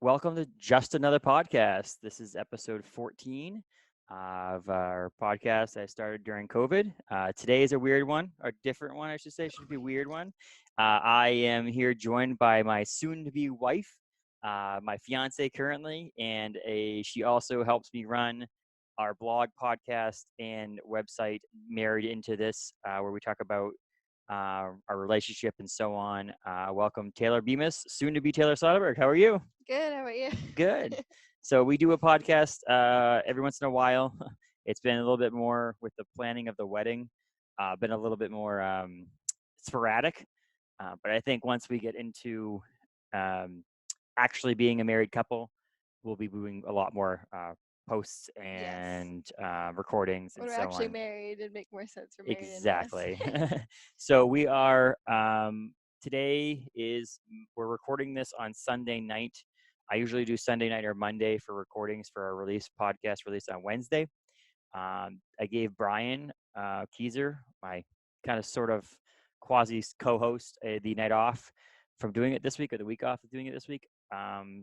Welcome to Just Another Podcast. This is episode 14 of our podcast I started during COVID. Today is a weird one, or different one, I should say. Should be a weird one. I am here joined by my soon-to-be wife, my fiance currently, and she also helps me run our blog, podcast, and website, Married Into This, where we talk about our relationship and so on. Welcome, Taylor Bemis, soon to be Taylor Soderberg. How are you? Good. How about you? Good. So we do a podcast every once in a while. It's been a little bit more with the planning of the wedding, been a little bit more sporadic. But I think once we get into um, actually being a married couple, we'll be doing a lot more posts Yes. and recordings and When we're so actually on. married, it'd make more sense for married into this. Exactly. So we are today is we're recording this on Sunday night. I usually do Sunday night or Monday for recordings for our podcast release on Wednesday. I gave Brian Keyser, my kind of sort of quasi co-host, the night off from doing it this week, or the week off of doing it this week.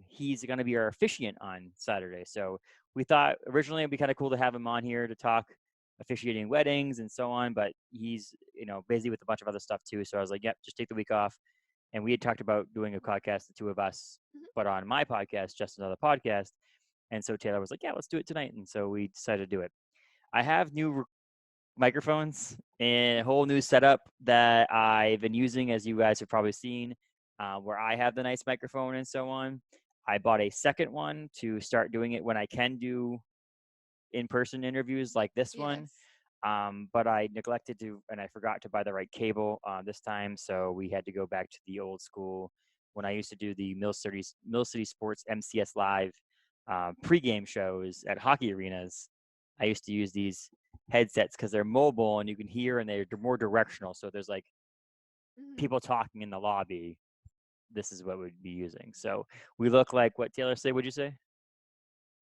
He's going to be our officiant on Saturday. So we thought originally it'd be kind of cool to have him on here to talk officiating weddings and so on, but he's, busy with a bunch of other stuff too. So I was like, yep, just take the week off. And we had talked about doing a podcast, the two of us, but on my podcast, Just Another Podcast. And so Taylor was like, yeah, let's do it tonight. And so we decided to do it. I have new microphones and a whole new setup that I've been using, as you guys have probably seen, where I have the nice microphone and so on. I bought a second one to start doing it when I can do in-person interviews like this one. Yes. But I neglected to, and I forgot to buy the right cable this time. So we had to go back to the old school when I used to do the Mill City Sports MCS Live pregame shows at hockey arenas. I used to use these headsets because they're mobile and you can hear, and they're more directional. So there's like people talking in the lobby. This is what we'd be using. So we look like what Taylor said. Would you say?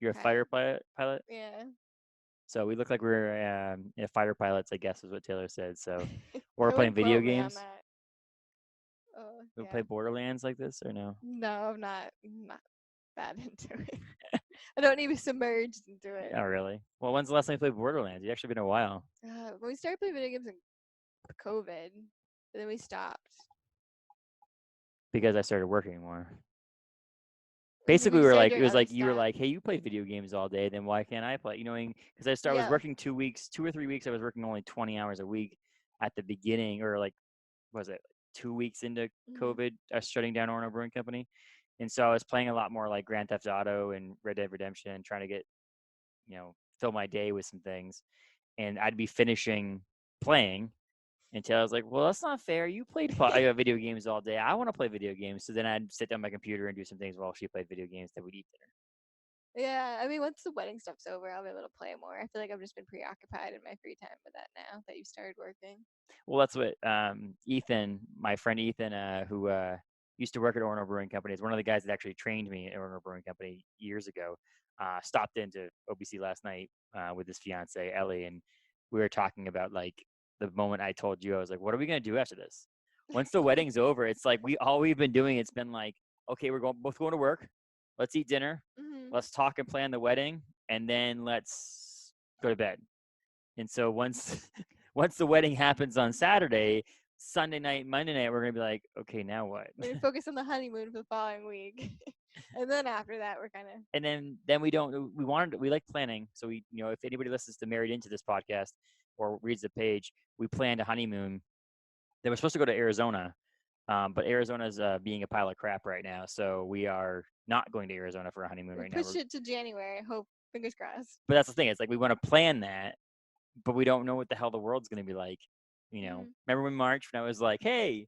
You're a fighter pilot? Yeah. So we look like we're fighter pilots, I guess is what Taylor said. So we're I playing would video quote me on games. that. Oh, We'll yeah. play Borderlands like this or no? No, I'm not that into it. I don't need to be submerged into it. Oh, really? Well, when's the last time you played Borderlands? It's actually been a while. When we started playing video games in COVID, but then we stopped. Because I started working more. We Basically, started it doing was other like you were stuff. like, hey, you play video games all day, then why can't I play? Because I was Yeah. working 2 weeks, 2 or 3 weeks. I was working only 20 hours a week at the beginning, or like, was it 2 weeks into COVID, shutting down Orno Brewing Company, and so I was playing a lot more like Grand Theft Auto and Red Dead Redemption, trying to get, fill my day with some things, and I'd be finishing playing until I was like, well, that's not fair. You played video games all day. I want to play video games. So then I'd sit down my computer and do some things while she played video games. That we'd eat dinner. Yeah, I mean, once the wedding stuff's over, I'll be able to play more. I feel like I've just been preoccupied in my free time with that now that you started working. Well, that's what Ethan, my friend Ethan, who used to work at Orno Brewing Company, is one of the guys that actually trained me at Orno Brewing Company years ago. Stopped into OBC last night with his fiance Ellie, and we were talking about like the moment I told you, I was like, "What are we gonna do after this? Once the wedding's over, it's like all we've been doing. It's been like, okay, we're both going to work. Let's eat dinner. Let's talk and plan the wedding, and then let's go to bed." And so once once the wedding happens on Saturday, Sunday night, Monday night, we're gonna be like, okay, now what? We're gonna focus on the honeymoon for the following week, and then after that, we're kind of. And then we like planning. So if anybody listens to Married Into this podcast or reads the page, we planned a honeymoon. They were supposed to go to Arizona, but Arizona's being a pile of crap right now, so we are not going to Arizona for a honeymoon right now. Push it to January. Hope, fingers crossed. But that's the thing. It's like we want to plan that, but we don't know what the hell the world's going to be like. Remember when March, when I was like, hey,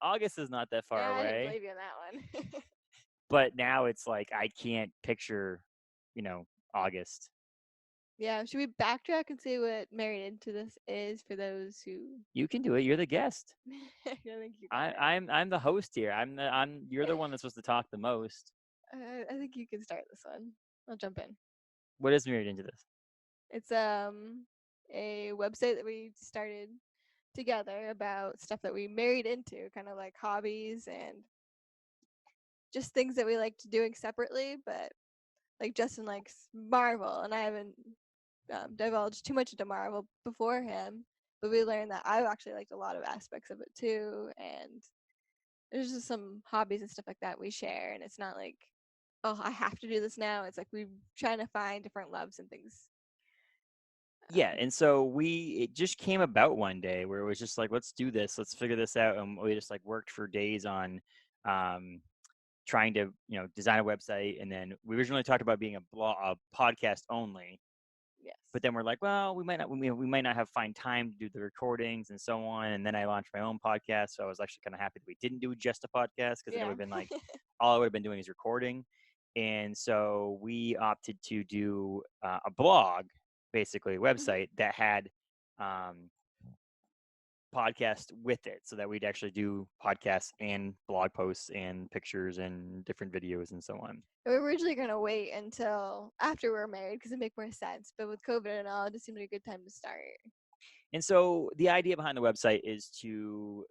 August is not that far I didn't away. believe you on that one. But now it's like I can't picture, August. Yeah, should we backtrack and say what Married Into This is for those who? You can do it. You're the guest. I don't think you got it. I'm the host here. You're the one that's supposed to talk the most. I think you can start this one. I'll jump in. What is Married Into This? It's a website that we started together about stuff that we married into, kind of like hobbies and just things that we liked doing separately, but like Justin likes Marvel, and I haven't divulged too much into Marvel before him. But we learned that I actually liked a lot of aspects of it too, and there's just some hobbies and stuff like that we share, and it's not like, oh, I have to do this now. It's like we're trying to find different loves and things. Yeah, and so it just came about one day where it was just like, let's do this, let's figure this out, and we just like worked for days on um, trying to design a website, and then we originally talked about being a podcast only, Yes. but then we're like, well, we might not have find time to do the recordings and so on, and then I launched my own podcast, so I was actually kind of happy that we didn't do just a podcast, because then it would have been like all I would have been doing is recording. And so we opted to do a blog, basically a website that had podcast with it, so that we'd actually do podcasts and blog posts and pictures and different videos and so on. We were originally going to wait until after we were married because it made more sense. But with COVID and all, it just seemed like a good time to start. And so the idea behind the website is to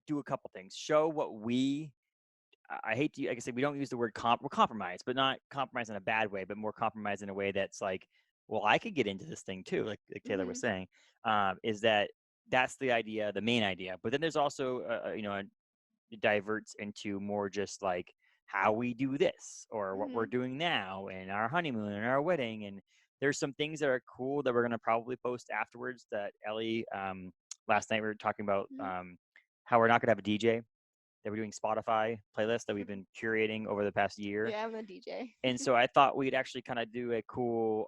do a couple things. Show what I hate to, like I said, we don't use the word we're compromise, but not compromise in a bad way, but more compromise in a way that's like, well, I could get into this thing too, like Taylor was saying, is that's the idea, the main idea. But then there's also, it diverts into more just like how we do this or what we're doing now and our honeymoon and our wedding. And there's some things that are cool that we're going to probably post afterwards that Ellie, last night we were talking about how we're not going to have a DJ, that we're doing Spotify playlists that we've been curating over the past year. Yeah, I'm a DJ. And so I thought we'd actually kind of do a cool,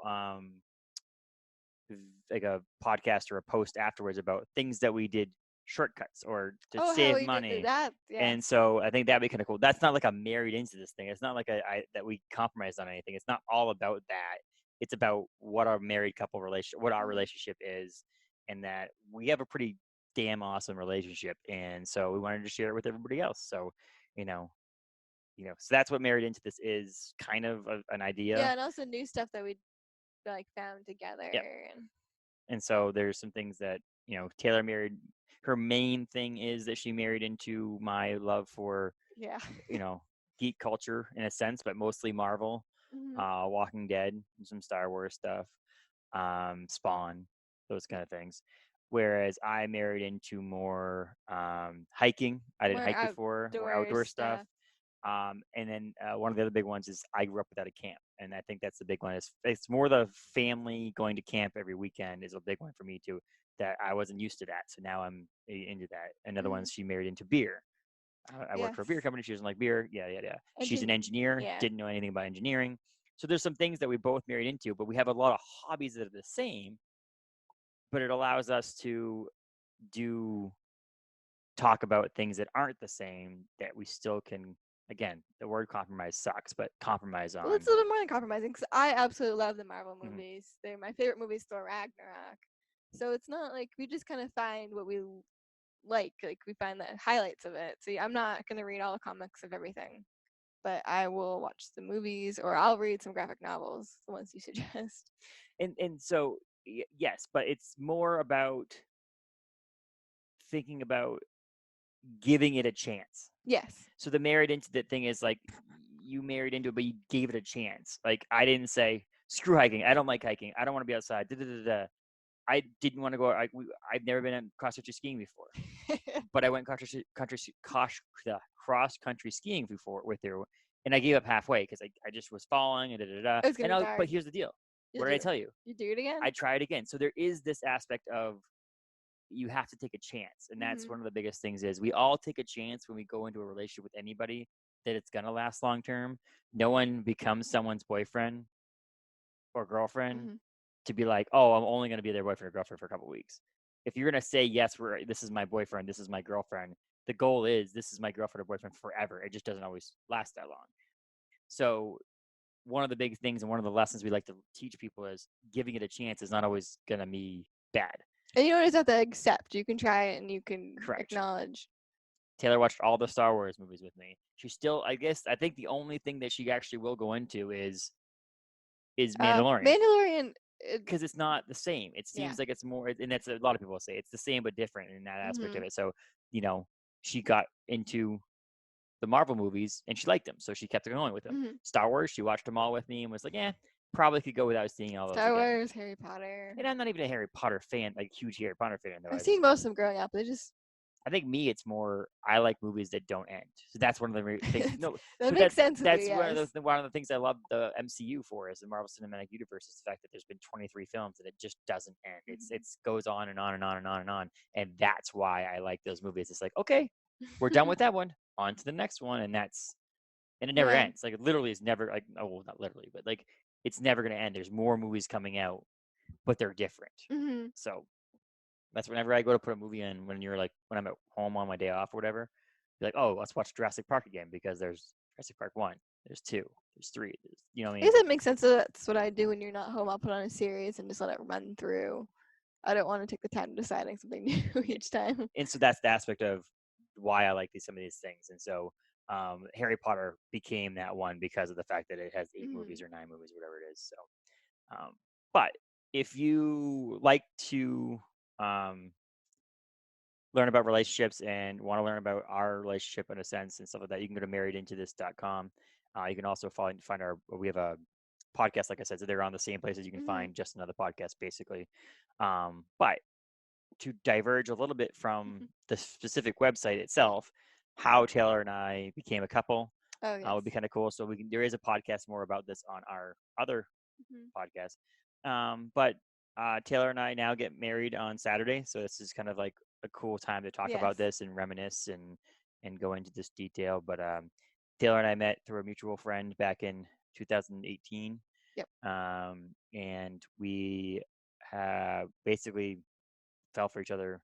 like a podcast or a post afterwards about things that we did shortcuts or to how save we did money. that. Yeah. And so I think that'd be kind of cool. That's not like I'm married into this thing. It's not like that we compromised on anything. It's not all about that. It's about what our married couple relationship, what our relationship is, and that we have a pretty damn awesome relationship. And so we wanted to share it with everybody else. So, so that's what married into this is, kind of an idea. Yeah, and also new stuff that we like found together. Yep. And so there's some things that, Taylor married. Her main thing is that she married into my love for, geek culture in a sense, but mostly Marvel, Walking Dead, and some Star Wars stuff, Spawn, those kind of things. Whereas I married into more hiking. I didn't hike before, more outdoor stuff. And then one of the other big ones is I grew up without a camp, and I think that's the big one. It's more the family going to camp every weekend is a big one for me too. That I wasn't used to that, so now I'm into that. Another one, she married into beer. I worked for a beer company. She doesn't like beer. Yeah. She's an engineer. Yeah. Didn't know anything about engineering. So there's some things that we both married into, but we have a lot of hobbies that are the same. But it allows us to talk about things that aren't the same, that we still can. Again, the word compromise sucks, but compromise on. Well, it's a little bit more than compromising because I absolutely love the Marvel movies. They're my favorite movies, Thor Ragnarok. So it's not like we just kind of find what we like we find the highlights of it. See, I'm not going to read all the comics of everything, but I will watch the movies or I'll read some graphic novels, the ones you suggest. And so, yes, but it's more about thinking about giving it a chance. Yes. So the married into the thing is like, you married into it, but you gave it a chance. Like, I didn't say, screw hiking. I don't like hiking. I don't want to be outside. I didn't want to go. I've never been cross country skiing before, but I went cross country skiing before with her, and I gave up halfway because I just was falling and But here's the deal. What did I tell you? You do it again. I tried again. So there is this aspect of you have to take a chance, and that's one of the biggest things. Is we all take a chance when we go into a relationship with anybody that it's gonna last long term. No one becomes someone's boyfriend or girlfriend to be like, oh, I'm only going to be their boyfriend or girlfriend for a couple of weeks. If you're going to say, yes, this is my boyfriend, this is my girlfriend, the goal is this is my girlfriend or boyfriend forever. It just doesn't always last that long. So one of the big things and one of the lessons we like to teach people is giving it a chance is not always going to be bad. And you don't always have to accept. You can try it and you can acknowledge. Taylor watched all the Star Wars movies with me. She still, I think the only thing that she actually will go into is Mandalorian. Mandalorian, because it's not the same. It seems like it's more, and that's a lot of people say it's the same but different in that aspect of it. So, she got into the Marvel movies, and she liked them, so she kept going with them. Mm-hmm. Star Wars, she watched them all with me and was like, "Yeah, probably could go without seeing all those Star again." Wars, Harry Potter. And I'm not even a Harry Potter fan, like huge Harry Potter fan though. I've seen most of them growing up. They just I think me, it's more I like movies that don't end. So that's one of the things. No, that but makes sense with you, that's yes. one of the things I love the MCU for is the Marvel Cinematic Universe is the fact that there's been 23 films and it just doesn't end. It's goes on and on and on and on and on, and that's why I like those movies. It's like, okay, we're done with that one, on to the next one, and it never Yeah. ends. Like it literally is never like, oh well, not literally, but like it's never gonna end. There's more movies coming out, but they're different. Mm-hmm. So that's whenever I go to put a movie in when I'm at home on my day off or whatever, be like, oh, let's watch Jurassic Park again because there's Jurassic Park 1, there's 2, there's 3, you know what I I mean? guess that makes sense. So that's what I do when you're not home. I'll put on a series and just let it run through. I don't want to take the time deciding something new each time. And so that's the aspect of why I like some of these things. And so Harry Potter became that one because of the fact that it has 8 movies or 9 movies, whatever it is. So, but if you like to learn about relationships and want to learn about our relationship in a sense and stuff like that, you can go to marriedintothis.com. You can also find we have a podcast, like I said, so they're on the same places you can find just another podcast, basically. But to diverge a little bit from the specific website itself, how Taylor and I became a couple would be kind of cool. So there is a podcast more about this on our other podcast. But Taylor and I now get married on Saturday, so this is kind of like a cool time to talk about this and reminisce and go into this detail. But Taylor and I met through a mutual friend back in 2018. Yep. And we basically fell for each other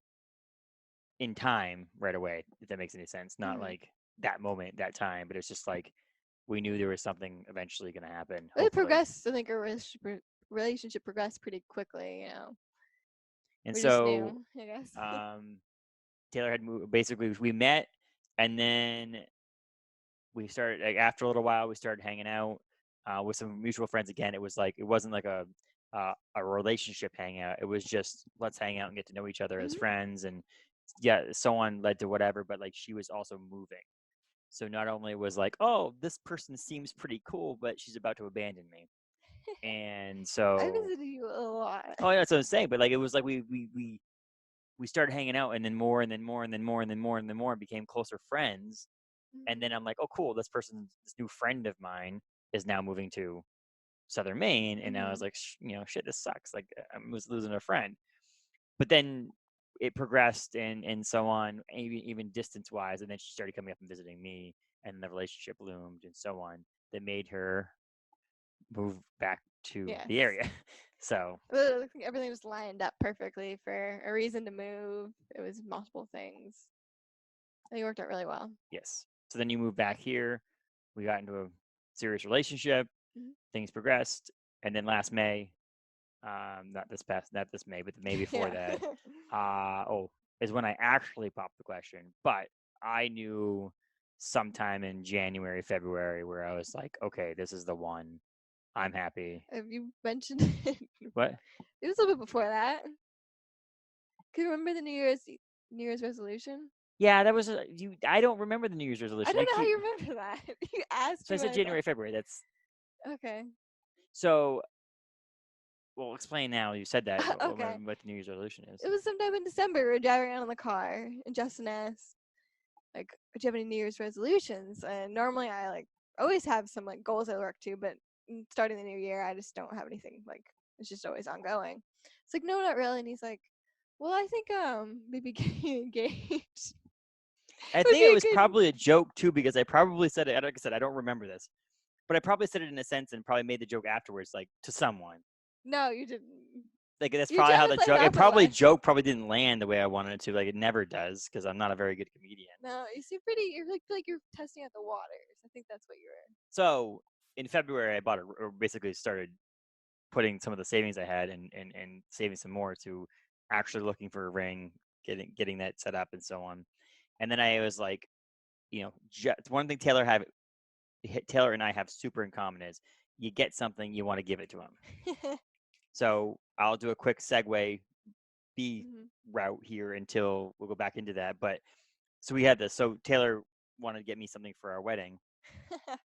in time right away, if that makes any sense. Not like that moment, that time, but it's just like we knew there was something eventually going to happen. It progressed. I think our relationship progressed pretty quickly, you know. And we so, just knew, I guess. Taylor had moved. Basically, we met, and then we started. Like, after a little while, we started hanging out with some mutual friends again. It wasn't like a relationship hangout. It was just let's hang out and get to know each other as friends, and so on led to whatever. But like she was also moving, so not only was like, oh, this person seems pretty cool, but she's about to abandon me, and so I visited you a lot. Oh, yeah, that's what I'm saying. But like it was like we started hanging out, and then more, and then more, and then more, and then more, and then more, and became closer friends. And then I'm like, oh, cool, this new friend of mine is now moving to Southern Maine, and I was like, shit, this sucks. Like I'm losing a friend. But then it progressed and so on, even distance wise, and then she started coming up and visiting me, and the relationship bloomed and so on. That made her move back to the area. So I think everything was lined up perfectly for a reason to move. It was multiple things. I think it worked out really well. Yes. So then you moved back here. We got into a serious relationship. Things progressed, and then last May, not this May, but the May before that, is when I actually popped the question. But I knew sometime in January, February, where I was like, okay, this is the one. I'm happy. Have you mentioned it? What? It was a little bit before that. Can you remember the New Year's resolution? Yeah, that was you. I don't remember the New Year's resolution. I don't know how you remember that. You asked. So I said January, February. That's okay. So, well, explain now. You said that. Okay. What the New Year's resolution is? It was sometime in December. We were driving around in the car, and Justin asked, like, do you have any New Year's resolutions? And normally I always have some goals I work to, but starting the new year, I just don't have anything. It's just always ongoing. It's like, no, not really. And he's like, well, I think maybe getting engaged. I think it was probably a joke too, because I probably said it. Like I said, I don't remember this, but I probably said it in a sense and probably made the joke afterwards, like to someone. No, you didn't. Like that's probably how the joke. It probably didn't land the way I wanted it to. Like it never does, because I'm not a very good comedian. No, you seem pretty. You're like you're testing out the waters. I think that's what you're. So in February, I bought or basically started putting some of the savings I had and saving some more to actually looking for a ring, getting that set up and so on. And then I was like, one thing Taylor and I have super in common is you get something, you want to give it to him. So I'll do a quick segue route here until we'll go back into that. But so we had this. So Taylor wanted to get me something for our wedding.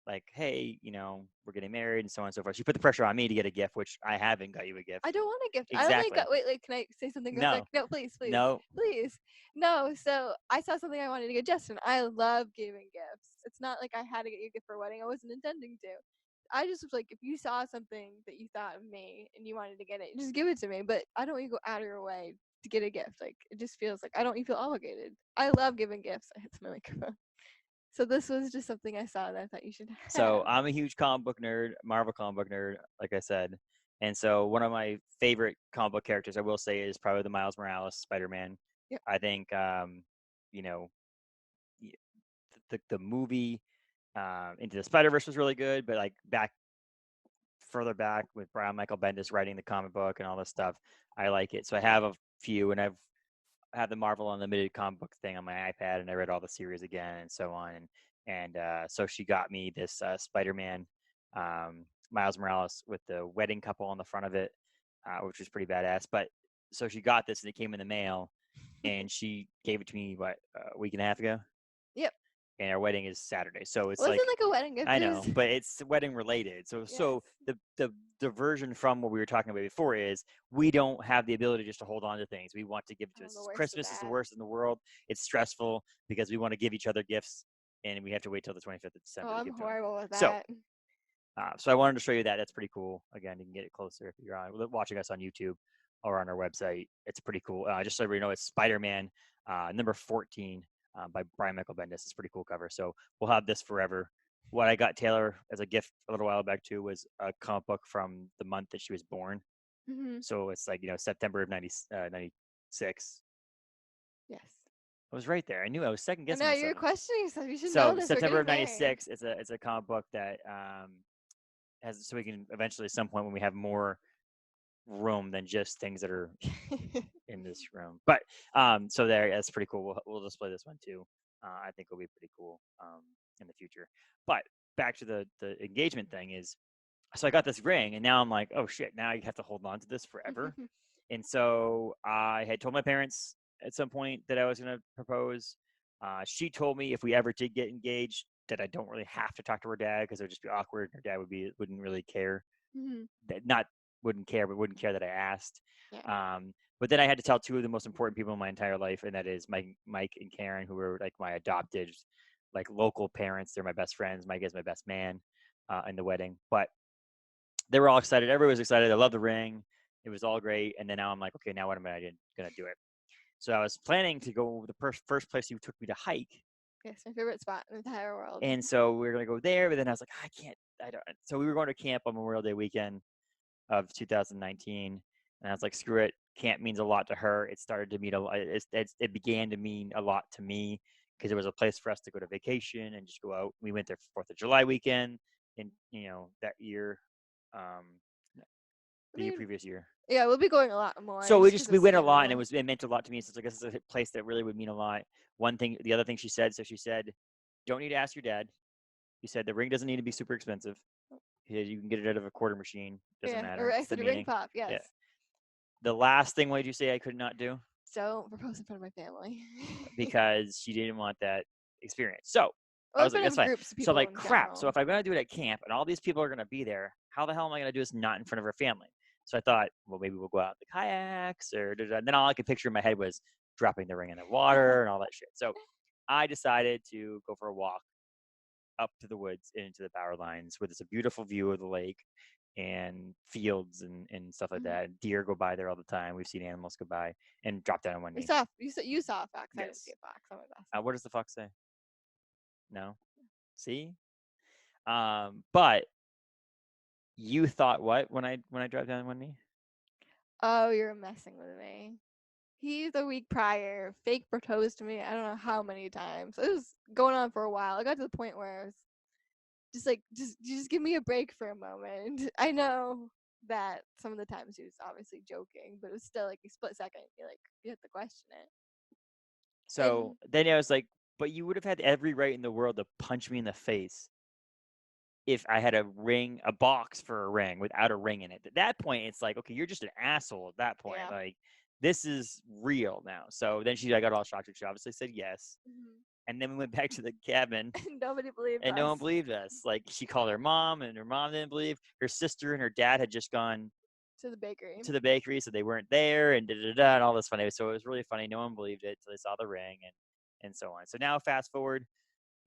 Like, hey, we're getting married and so on and so forth. She put the pressure on me to get a gift, which I haven't got you a gift. I don't want a gift. I only Exactly. got. Wait. Can I say something real quick? No, No, please, please, no. please. No. So I saw something I wanted to get Justin. I love giving gifts. It's not like I had to get you a gift for a wedding. I wasn't intending to. I just was like, if you saw something that you thought of me and you wanted to get it, just give it to me. But I don't want you to go out of your way to get a gift. Like it just feels like I don't. You feel obligated. I love giving gifts. I hit my microphone. So this was just something I saw that I thought you should have. So I'm a huge comic book nerd, Marvel comic book nerd, like I said. And so one of my favorite comic book characters, I will say, is probably the Miles Morales Spider-Man. Yep. I think, you know, the movie Into the Spider-Verse was really good, but like further back with Brian Michael Bendis writing the comic book and all this stuff, I like it. So I have a few, and I have the Marvel Unlimited comic book thing on my iPad, and I read all the series again and so on. And so she got me this Spider-Man Miles Morales with the wedding couple on the front of it, which was pretty badass. But so she got this, and it came in the mail, and she gave it to me a week and a half ago. Yep. And our wedding is Saturday, so it's Wasn't like a wedding gift. I know, but it's wedding related. So Yes. the diversion from what we were talking about before is we don't have the ability just to hold on to things. We want to give it to Oh, us. the worst of Christmas is the that. worst in the world. It's stressful because we want to give each other gifts, and we have to wait till the 25th of December Oh, to I'm give to them. horrible with So, that. so I wanted to show you that. That's pretty cool. Again, you can get it closer if you're watching us on YouTube or on our website. It's pretty cool. Just so everybody knows, it's Spider-Man number 14 by Brian Michael Bendis. It's a pretty cool cover. So we'll have this forever. What I got Taylor as a gift a little while back too was a comic book from the month that she was born. Mm-hmm. So it's like, September of 96. Yes. I was right there. I knew I was second I guessing know myself. you're questioning yourself. You should know So this. We're September getting of married. 96 it's a comic book that has, so we can eventually at some point when we have more room than just things that are in this room. But so that's pretty cool. We'll display this one too. I think it'll be pretty cool in the future. But back to the engagement thing is, so I got this ring, and now I'm like, oh shit, now you have to hold on to this forever. And so I had told my parents at some point that I was going to propose. She told me if we ever did get engaged, that I don't really have to talk to her dad because it would just be awkward. Her dad wouldn't really care. Mm-hmm. Not wouldn't care, but wouldn't care that I asked. Yeah. But then I had to tell two of the most important people in my entire life, and that is Mike and Karen, who were like my adopted, like local parents. They're my best friends. Mike is my best man in the wedding. But they were all excited. Everybody was excited. I love the ring. It was all great. And then now I'm like, okay, now what am I going to do it? So I was planning to go the first place you took me to hike. Yes, my favorite spot in the entire world. And so we were going to go there, but then I was like, I don't. So we were going to camp on Memorial Day weekend of 2019. And I was like, screw it. Camp means a lot to her. It started to mean a lot. It began to mean a lot to me because it was a place for us to go to vacation and just go out. We went there for 4th of July weekend in, that year, the previous year. Yeah, we'll be going a lot more. So we went a lot, and it meant a lot to me. So I guess it's a place that really would mean a lot. The other thing she said, don't need to ask your dad. He said the ring doesn't need to be super expensive. He said you can get it out of a quarter machine. Doesn't matter. Or I said a ring pop. Yes. Yeah. The last thing, what did you say I could not do? Don't propose in front of my family. Because she didn't want that experience. So I was like, that's fine. So I'm like, crap. So if I'm going to do it at camp and all these people are going to be there, how the hell am I going to do this not in front of her family? So I thought, well, maybe we'll go out the kayaks and then all I could picture in my head was dropping the ring in the water and all that shit. So I decided to go for a walk up to the woods and into the power lines where there's a beautiful view of the lake and fields and stuff like that. Deer go by there all the time. We've seen animals go by, and drop down on one knee. You saw a fox. Yes. I didn't see a fox. Oh my gosh. What does the fox say? No. See? But you thought what when I dropped down on one knee? Oh, you're messing with me. He the week prior fake proposed to me. I don't know how many times. It was going on for a while. I got to the point where I was just like, just give me a break for a moment. I know that some of the times he was obviously joking, but it was still like a split second. You have to question it. So then I was like, but you would have had every right in the world to punch me in the face if I had a box for a ring without a ring in it. At that point, it's like, okay, you're just an asshole at that point. Yeah. Like, this is real now. So then I got all shocked. She obviously said yes. And then we went back to the cabin, Nobody believed and no one us. believed us. Like, she called her mom, and her mom didn't believe. Her sister and her dad had just gone To the bakery. to the bakery, so they weren't there, and da da da, and all this funny. So it was really funny. No one believed it until they saw the ring, and so on. So now, fast forward,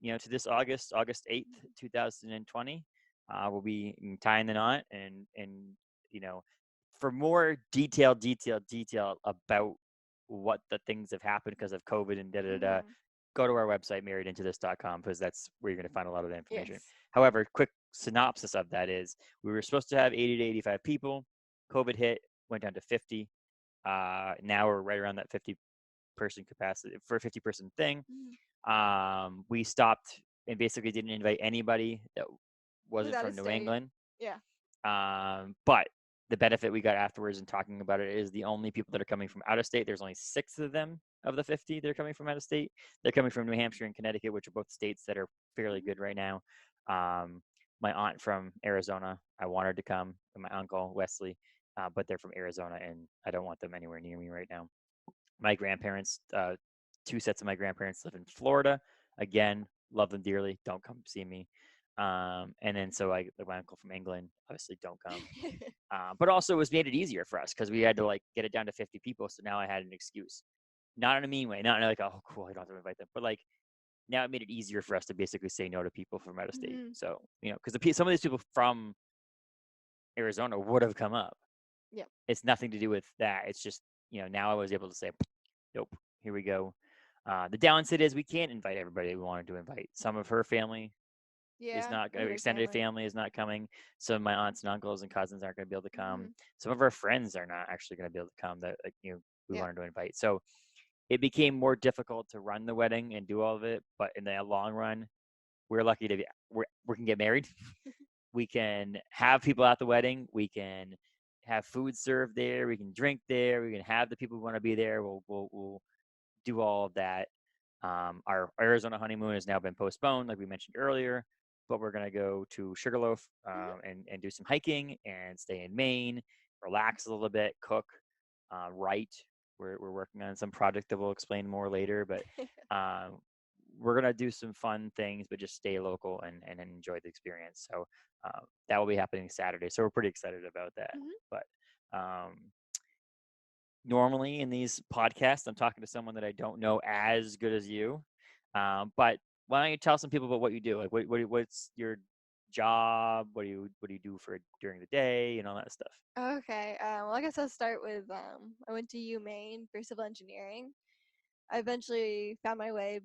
to this August 8th, 2020. We'll be tying the knot, and you know, for more detail about what the things have happened because of COVID and da da da. Hmm. Go to our website, marriedintothis.com, because that's where you're going to find a lot of the information. Yes. However, quick synopsis of that is we were supposed to have 80 to 85 people. COVID hit, went down to 50. Now we're right around that 50 person capacity for a 50-person thing. Mhm. We stopped and basically didn't invite anybody that wasn't Without a from New state. England. Yeah. But the benefit we got afterwards and talking about it is the only people that are coming from out of state, there's only 6 of them of the 50 that are coming from out of state. They're coming from New Hampshire and Connecticut, which are both states that are fairly Mhm. good right now. My aunt from Arizona, I want her to come, and my uncle, Wesley, but they're from Arizona, and I don't want them anywhere near me right now. My grandparents, 2 sets of my grandparents live in Florida. Again, love them dearly. Don't come see me. And then so my uncle from England, obviously don't come. But also it was made it easier for us because we had to like get it down to 50 people. So now I had an excuse, not in a mean way, not like, oh, cool, I don't have to invite them, but like now it made it easier for us to basically say no to people from out of state. Mhm. So, because some of these people from Arizona would have come up. Yep. It's nothing to do with that. It's just, now I was able to say, nope, here we go. The downside is we can't invite everybody we wanted to invite. Some of her family is Yeah. not, We have a big extended family. family is not coming. Some of my aunts and uncles and cousins aren't going to be able to come. Hmm. Some of our friends are not actually going to be able to come that, like, we Yeah. wanted to invite. So it became more difficult to run the wedding and do all of it. But in the long run, we're lucky to we can get married. We can have people at the wedding. We can have food served there. We can drink there. We can have the people who want to be there. We'll do all of that. Our Arizona honeymoon has now been postponed, like we mentioned earlier, but we're going to go to Sugarloaf Hmm. and do some hiking and stay in Maine, relax a little bit, cook, write. We're working on some project that we'll explain more later, but um, we're going to do some fun things, but just stay local and enjoy the experience. So that will be happening Saturday. So we're pretty excited about that. Hmm. But normally in these podcasts, I'm talking to someone that I don't know as good as you. But why don't you tell some people about what you do? Like, what's your job? What do you do for during the day and all that stuff? Okay. Well, I guess I'll start with I went to UMaine for civil engineering. I eventually found my way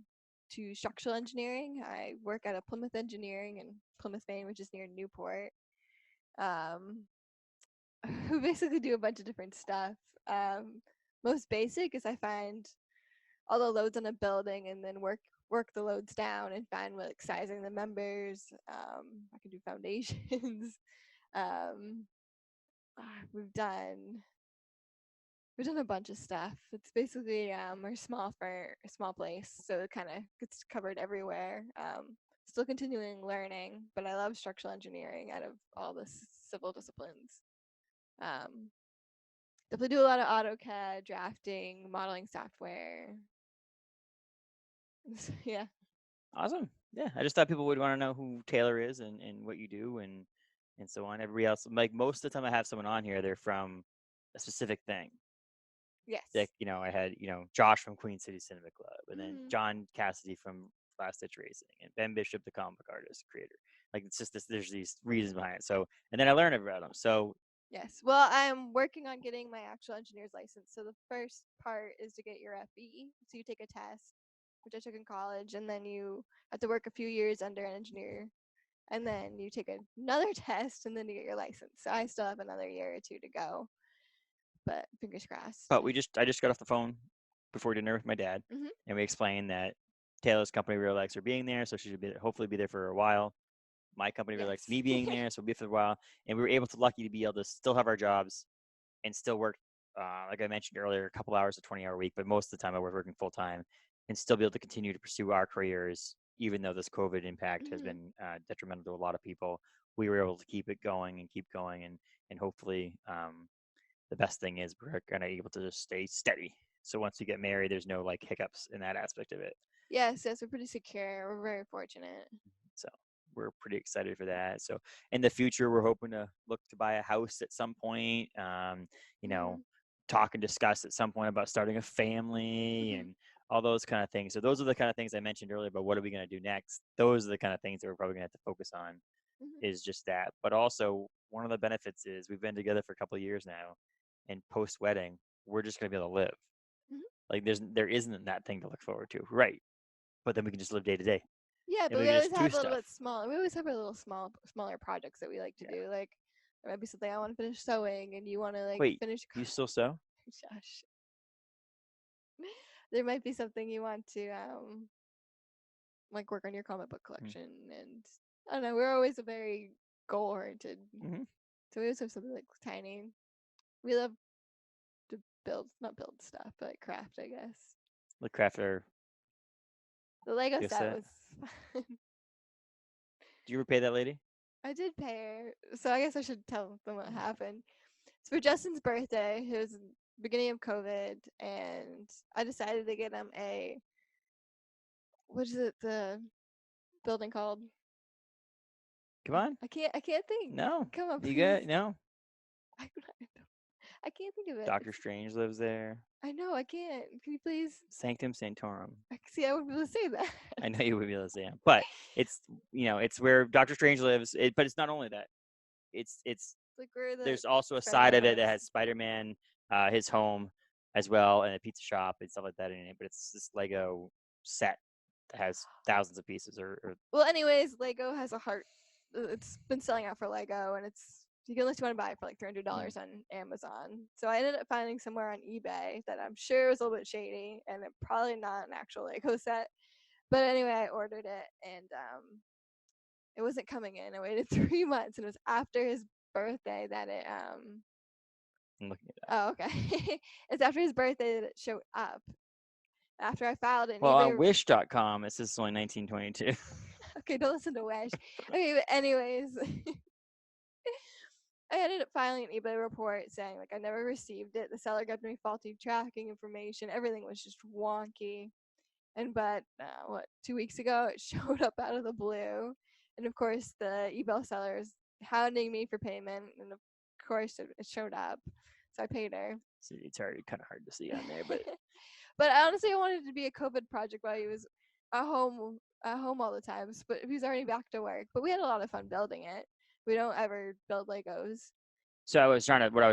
to structural engineering. I work at a Plymouth Engineering in Plymouth, Maine, which is near Newport. Um, who basically do a bunch of different stuff. Um, Most basic is I find all the loads on a building and then work the loads down and find like sizing the members. I can do foundations. um, we've done we've done a bunch of stuff. It's basically we're small for a small place, so it kind of gets covered everywhere. Still continuing learning, but I love structural engineering out of all the civil disciplines. Um, Definitely do a lot of AutoCAD, drafting, modeling software. Yeah. Awesome. Yeah, I just thought people would want to know who Taylor is and what you do and so on. Everybody else, like most of the time, I have someone on here, they're from a specific thing. Like, Yes. I had, Josh from Queen City Cinema Club, and then Hmm. John Cassidy from Last Ditch Racing, and Ben Bishop, the comic artist creator. Like, it's just this. There's these reasons behind it. So, and then I learn about them. So, Yes. Well, I'm working on getting my actual engineer's license. So the first part is to get your FE. So you take a test, which I took in college, and then you have to work a few years under an engineer, and then you take another test, and then you get your license. So I still have another year or two to go, but fingers crossed. but I just got off the phone before dinner with my dad, Hmm. and we explained that Taylor's company really likes her being there, so she should hopefully be there for a while. My company really likes Yes. me being there, so we'll be for a while. And we were lucky to be able to still have our jobs and still work, like I mentioned earlier, a couple hours, a 20-hour week, but most of the time I was working full time and still be able to continue to pursue our careers, even though this COVID impact has Hmm. been detrimental to a lot of people. We were able to keep it going and keep going, and hopefully, the best thing is we're going to be able to just stay steady. So once we get married, there's no like hiccups in that aspect of it. Yes, yes, we're pretty secure. We're very fortunate. So we're pretty excited for that. So in the future, we're hoping to look to buy a house at some point. You know, Mhm. talk and discuss at some point about starting a family Mhm. and all those kind of things. So those are the kind of things I mentioned earlier. But what are we going to do next? Those are the kind of things that we're probably going to have to focus on. Mhm. Is just that. But also one of the benefits is we've been together for a couple of years now, and post wedding, we're just going to be able to live. Mhm. Like there isn't that thing to look forward to, right? But then we can just live day to day, Yeah, and but we we can always just do have a little stuff. bit smaller. We always have a little smaller projects that we like to Yeah. do. Like there might be something I want to finish sewing, and you want to like Wait, finish. you still sew? Shush. There might be something you want to like work on your comic book Mm. collection, and I don't know. We're always a very goal oriented, Mm-hmm. so we always have something like tiny. We love to build, not build stuff, but craft, I guess. The crafter The Lego gift set set. was fun. Do you ever pay that lady? I did pay her, so I guess I should tell them what happened. It's for Justin's birthday. It was beginning of COVID, and I decided to get him a, what is it, the building called? Come on. I can't think. No. Come on, You please. got no. I can't think of it. Doctor Strange lives there. I know I can't. Can you please? Sanctum Sanctorum. See, I wouldn't be able to say that. I know you would be able to say it, but it's it's where Doctor Strange lives. But it's not only that. It's Like where the there's also a side Spider-Man of it that lives. has Spider-Man, his home as well, and a pizza shop and stuff like that in it. But it's this Lego set that has thousands of pieces. Or Well, anyways, Lego has a heart. It's been selling out for Lego, and it's you can unless you want to buy it for like $300 on Amazon. So I ended up finding somewhere on eBay that I'm sure was a little bit shady, and it probably not an actual Lego set. But anyway, I ordered it, and it wasn't coming in. I waited 3 months, and it was after his birthday that it I'm looking at that. Oh, okay. It's after his birthday that it showed up. After I filed it in Well, on eBay. Wish.com, it says it's only 1922. Okay, don't listen to Wish. Okay, but anyways, I ended up filing an eBay report saying like I never received it. The seller gave me faulty tracking information. Everything was just wonky. And but 2 weeks ago it showed up out of the blue, and of course the eBay seller is hounding me for payment, and of course it showed up, so I paid her. So it's already kind of hard to see on there, but But honestly, I wanted it to be a COVID project while he was at home all the times. But he's already back to work. But we had a lot of fun building it. We don't ever build Legos. so what I was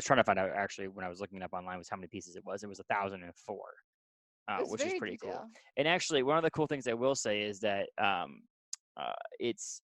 trying to find out actually when I was looking it up online was how many pieces it was. It was 1,004, It was which is very pretty cool. detailed. And actually, one of the cool things I will say is that it's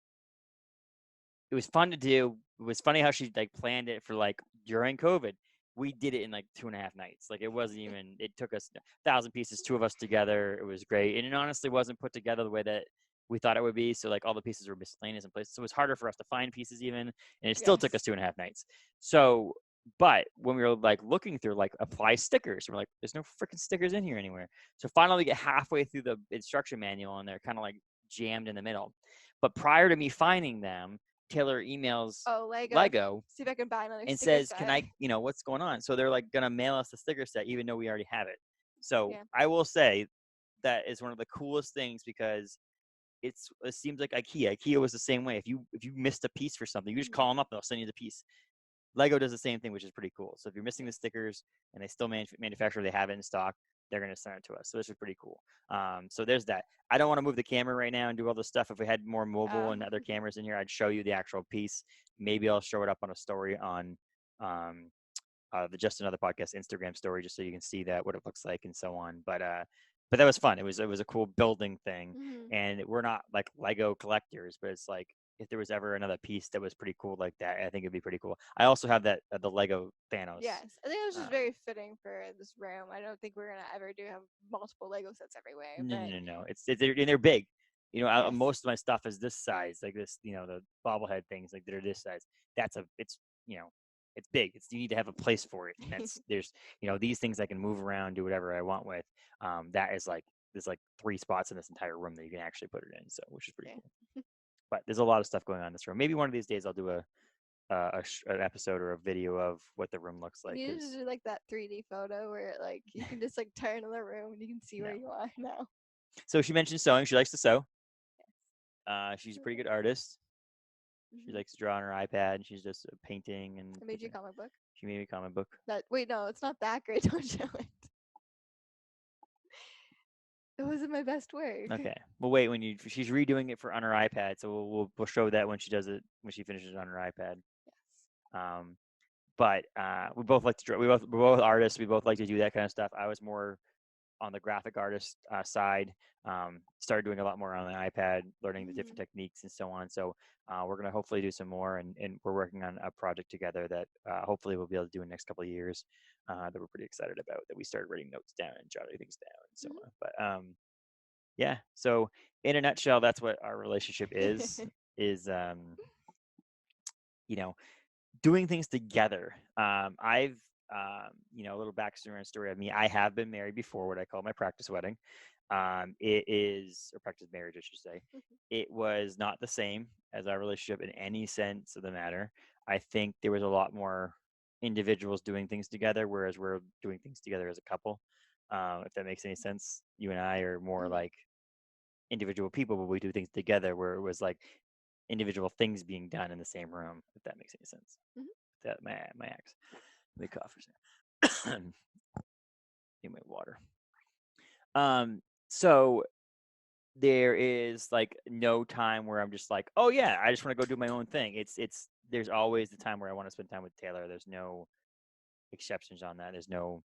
it was fun to do. It was funny how she like planned it for like during COVID. We did it in like 2.5 nights. Like it wasn't even. It took us 1,000 pieces, two of us together. It was great, and it honestly wasn't put together the way that we thought it would be. So like all the pieces were miscellaneous in places, so it was harder for us to find pieces even, and it still took us Yes. 2.5 nights. So, but when we were like looking through like apply stickers, we're like, there's no freaking stickers in here anywhere. So finally, we get halfway through the instruction manual, and they're kind of like jammed in the middle. But prior to me finding them, Taylor emails Oh, Lego. Lego See if I can buy another and sticker says, "Can set. I, what's going on?" So they're like gonna mail us the sticker set, even though we already have it. So Yeah. I will say that is one of the coolest things because it seems like IKEA. IKEA was the same way. If you missed a piece for something, you just call them up, they'll send you the piece. Lego does the same thing, which is pretty cool. So if you're missing the stickers and they still manufacture, they have it in stock, they're going to send it to us. So this is pretty cool. So there's that. I don't want to move the camera right now and do all this stuff. If we had more mobile Oh. and other cameras in here, I'd show you the actual piece. Maybe I'll show it up on a story on um, the Just Another Podcast Instagram story, just so you can see that what it looks like and so on. But that was fun. It was a cool building thing, Mhm. and we're not like Lego collectors, but it's like if there was ever another piece that was pretty cool like that, I think it'd be pretty cool. I also have that the Lego Thanos. Yes, I think it was just Um, very fitting for this room. I don't think we're gonna ever do have multiple Lego sets everywhere, no, no, but no, no. They're big. yes. Most of my stuff is this size, like this. The bobblehead things like that are this size. It's you know, it's big. You need to have a place for it, and there's these things I can move around, do whatever I want with. That is like there's like 3 spots in this entire room that you can actually put it in, so which is pretty Yeah. cool. But there's a lot of stuff going on in this room. Maybe one of these days I'll do an episode or a video of what the room looks You like. need to Because do like that 3D photo where it, like you can just like turn in the room and you can see no. where you are now. So she mentioned sewing. She likes to sew. Yes. She's a pretty good artist. She Hmm. likes to draw on her iPad, and she's just painting and I made you a comic book. she made me a comic book. That wait, no, it's not that great. Don't show it. It wasn't my best work. Okay. Well, wait. She's redoing it for on her iPad, so we'll show that when she does it when she finishes it on her iPad. Yes. Um, but we both like to draw. We're both artists. We both like to do that kind of stuff. I was more on the graphic artist side. Started doing a lot more on the iPad, learning the different Hmm. techniques and so on. So we're gonna hopefully do some more, and we're working on a project together that hopefully we'll be able to do in the next couple of years. That we're pretty excited about. That we started writing notes down and jotting things down and so on. But yeah. So in a nutshell, that's what our relationship is. Hmm. Is you know doing things together. I've a little backstory and story of me. I have been married before, what I call my practice wedding. It is, or practice marriage, I should say. It was not the same as our relationship in any sense of the matter. I think there was a lot more individuals doing things together, whereas we're doing things together as a couple. If that makes any sense, you and I are more Hmm. like individual people, but we do things together, where it was like individual things being done in the same room. If that makes any sense. That my axe. Let me cough for a second. Need my water. So there is like no time where I'm just like, oh yeah, I just want to go do my own thing. It's there's always the time where I want to spend time with Taylor. There's no exceptions on that. There's no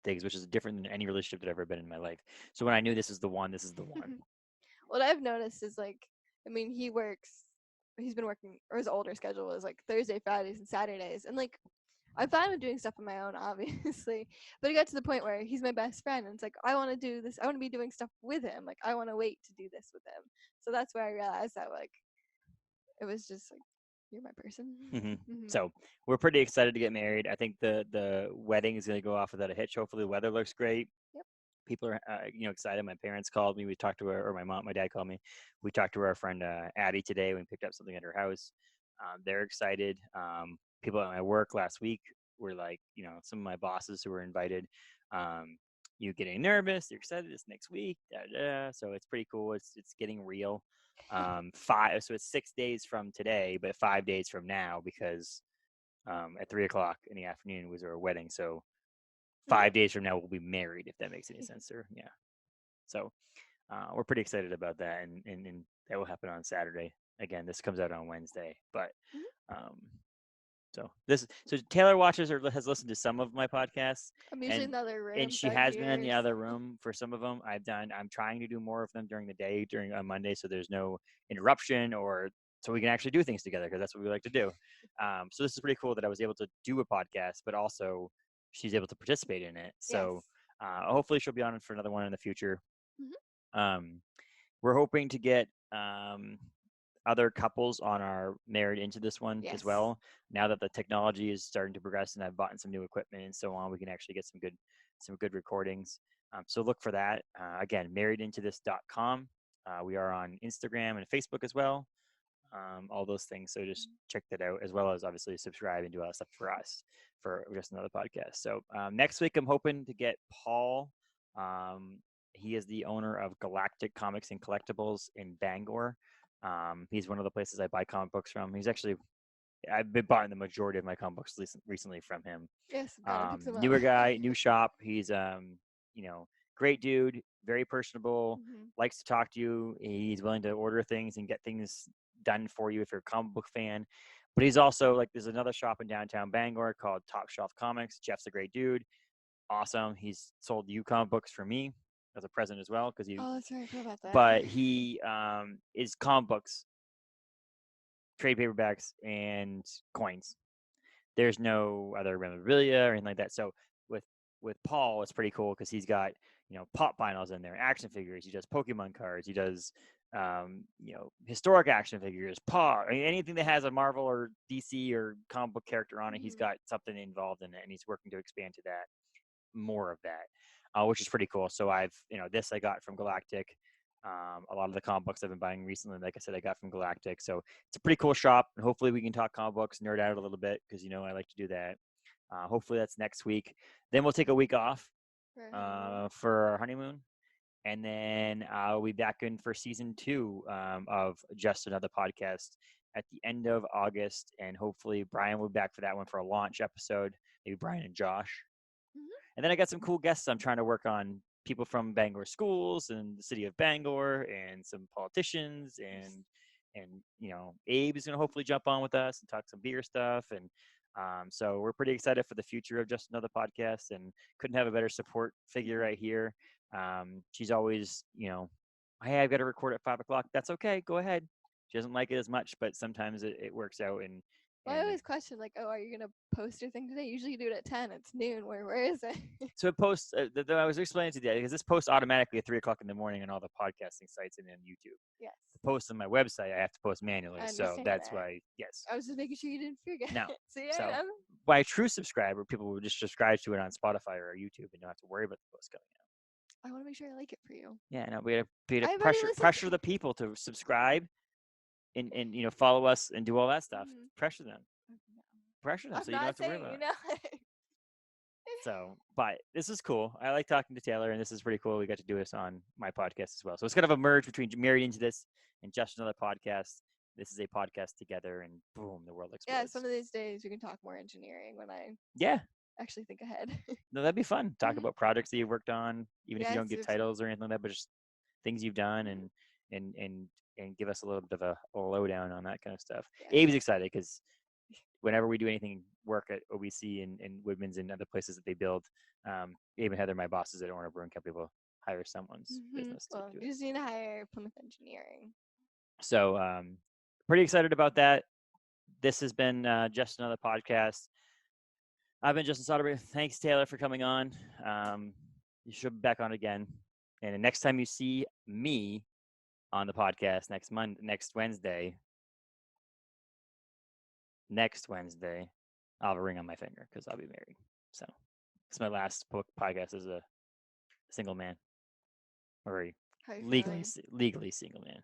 things, which is different than any relationship that I've ever been in my life. So when I knew this is the one, this is the one. What I've noticed is like, I mean, he works. He's been working, or his older schedule is like Thursday, Fridays, and Saturdays, and like I'm fine with doing stuff on my own, obviously. But it got to the point where he's my best friend, and it's like I want to do this. I want to be doing stuff with him. Like I want to wait to do this with him. So that's where I realized that like it was just like you're my person. Hmm. Hmm. So we're pretty excited to get married. I think the wedding is going to go off without a hitch. Hopefully, the weather looks great. Yep. People are excited. My parents called me. We talked to her, or my dad called me. We talked to our friend Addie today. We picked up something at her house. They're excited. People at my work last week were like, some of my bosses who were invited. Um, you getting nervous? You're excited. It's next week. Da, da, da. So it's pretty cool. It's getting real. So it's 6 days from today, but 5 days from now, because at 3 o'clock in the afternoon was our wedding. So Hmm. 5 days from now we'll be married, if that makes any sense. Or yeah. So we're pretty excited about that, and that will happen on Saturday. Again, this comes out on Wednesday, but Hmm. um, so Taylor watches or has listened to some of my podcasts, I'm usually and in the other and room, she so I has been in hear the other some. room for some of them. I'm trying to do more of them during the day, during on Monday, so there's no interruption, or so we can actually do things together, because that's what we like to do. So this is pretty cool that I was able to do a podcast, but also she's able to participate in it. Yes. So hopefully she'll be on for another one in the future. Hmm. Um, we're hoping to get other couples on our married into this one as Yes. well. Now that the technology is starting to progress and I've bought some new equipment and so on, we can actually get some good recordings. So look for that. Again, marriedintothis.com. We are on Instagram and Facebook as well. All those things. So just check that out, as well as obviously subscribe and do all that stuff for us for just another podcast. So next week, I'm hoping to get Paul. Um, he is the owner of Galactic Comics and Collectibles in Bangor. He's one of the places I buy comic books from. I've been buying the majority of my comic books recently from him. Yes. I'm gonna pick some up. Newer guy, new shop. He's great dude, very personable, Hmm. likes to talk to you. He's willing to order things and get things done for you if you're a comic book fan. But he's also like, there's another shop in downtown Bangor called Top Shelf Comics. Jeff's a great dude, awesome. He's sold you comic books for me as a present as well, because Oh, that's right. I forgot about that. but he is comic books, trade paperbacks, and coins. There's no other memorabilia or anything like that. So with Paul, it's pretty cool because he's got pop vinyls in there, action figures. He does Pokemon cards. He does historic action figures, anything that has a Marvel or DC or comic book character on it. He's Hmm. got something involved in it, and he's working to expand to that, more of that, which is pretty cool. So I've this I got from Galactic. A lot of the comic books I've been buying recently, like I said, I got from Galactic. So it's a pretty cool shop. And hopefully we can talk comic books, nerd out a little bit because, I like to do that. Hopefully that's next week. Then we'll take a week off for our honeymoon. And then I'll be back in for season 2 of Just Another Podcast at the end of August. And hopefully Brian will be back for that one for a launch episode. Maybe Brian and Josh. And then I got some cool guests I'm trying to work on. People from Bangor schools and the city of Bangor, and some politicians, and Abe is going to hopefully jump on with us and talk some beer stuff. And so we're pretty excited for the future of Just Another Podcast, and couldn't have a better support figure right here. She's always, hey, I've got to record at 5:00. That's okay. Go ahead. She doesn't like it as much, but sometimes it works out. And I always question, like, oh, are you gonna post your thing today? Usually you do it at 10. It's noon. Where is it? So it posts. I was explaining to you because this posts automatically at 3:00 in the morning on all the podcasting sites and then YouTube. Yes. The post on my website, I have to post manually, so that's why. Yes. I was just making sure you didn't forget. No. See, so by a true subscriber, people would just subscribe to it on Spotify or YouTube and don't have to worry about the post coming out. I want to make sure I like it for you. Yeah, no, we got to pressure the people to subscribe and follow us and do all that stuff. Pressure them. Pressure them so you don't have to worry about it. So, but this is cool. I like talking to Taylor, and this is pretty cool. We got to do this on my podcast as well. So it's kind of a merge between Married Into This and Just Another Podcast. This is a podcast together, and boom, the world explodes. Yeah, some of these days we can talk more engineering when I actually think ahead. No, that'd be fun. Talk about projects that you've worked on, even if you don't give titles or anything like that, but just things you've done and give us a little bit of a lowdown on that kind of stuff. Yeah. Abe's excited because whenever we do anything work at OBC and Woodman's and other places that they build, Abe and Heather, my bosses at Owner Brewing Company, will hire someone's business to do it. You just need to hire Plymouth Engineering. So pretty excited about that. This has been Just Another Podcast. I've been Justin Soderbergh. Thanks, Taylor, for coming on. You should be back on again. And the next time you see me on the podcast next Wednesday, I'll have a ring on my finger because I'll be married. So it's my last podcast as a single man, or legally single man.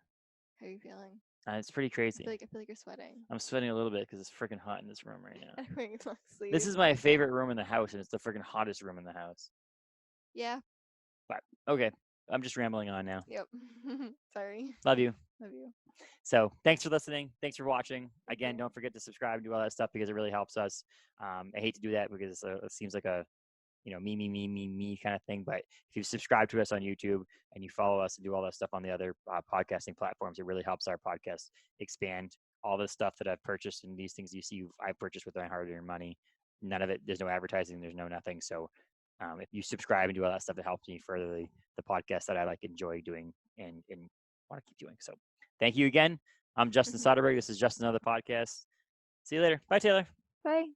How are you feeling? It's pretty crazy. I feel like you're sweating. I'm sweating a little bit because it's freaking hot in this room right now. I'm wearing long sleeves. This is my favorite room in the house, and it's the freaking hottest room in the house. Yeah. But okay, I'm just rambling on now. Yep. Sorry. Love you. Love you. So thanks for listening. Thanks for watching. Again, don't forget to subscribe and do all that stuff because it really helps us. I hate to do that because it seems like a me kind of thing. But if you subscribe to us on YouTube and you follow us and do all that stuff on the other podcasting platforms, it really helps our podcast expand. All the stuff that I've purchased and these things you see I've purchased with my hard-earned money, none of it, there's no advertising, there's no nothing. So if you subscribe and do all that stuff, it helps me further the podcast that I enjoy doing and want to keep doing. So thank you again. I'm Justin Soderbergh. This is Just Another Podcast. See you later. Bye, Taylor. Bye.